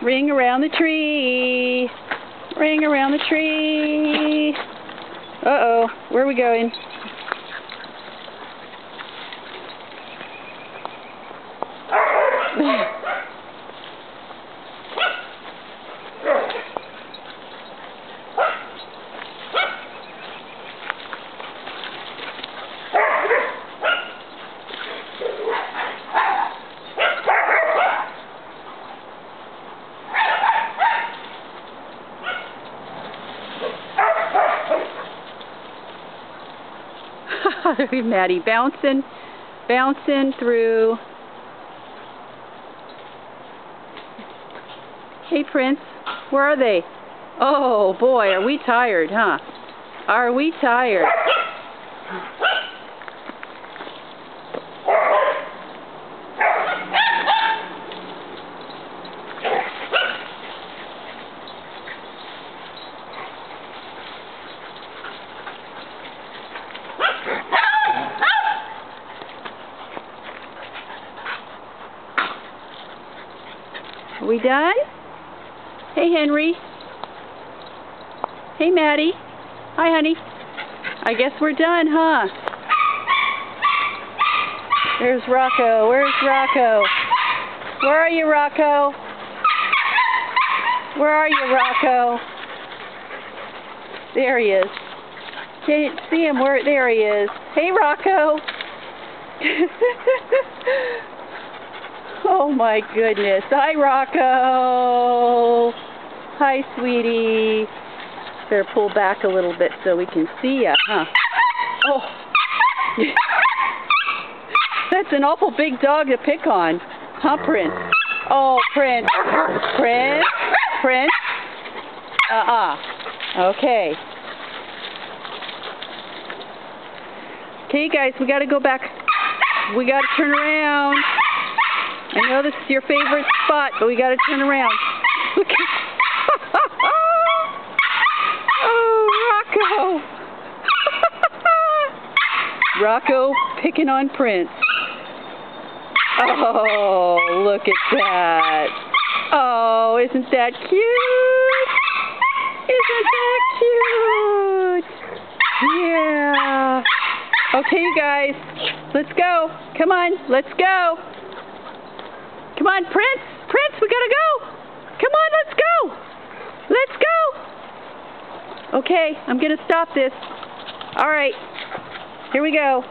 Ring around the tree. Ring around the tree. Uh-oh. Where are we going? Maddie bouncing through. Hey, Prince, where are they? Oh boy, are we tired, huh? Are we tired? Are we done? Hey, Henry. Hey, Maddie. Hi, honey. I guess we're done, huh? There's Rocco. Where's Rocco? Where are you, Rocco? Where are you, Rocco? There he is. Can't see him. There he is. Hey, Rocco. Oh my goodness. Hi, Rocco. Hi, sweetie. Better pull back a little bit so we can see ya, huh? Oh. That's an awful big dog to pick on. Huh, Prince? Oh, Prince. Prince? Prince? Okay. Okay, guys, we gotta go back. We gotta turn around. I know this is your favorite spot, but we gotta turn around. Look at Oh, Rocco! Rocco picking on Prince. Oh, look at that. Oh, isn't that cute? Isn't that cute? Yeah. Okay, you guys, let's go. Come on, let's go. Come on, Prince! Prince, we gotta go! Come on, let's go! Let's go! Okay, I'm gonna stop this. Alright, here we go.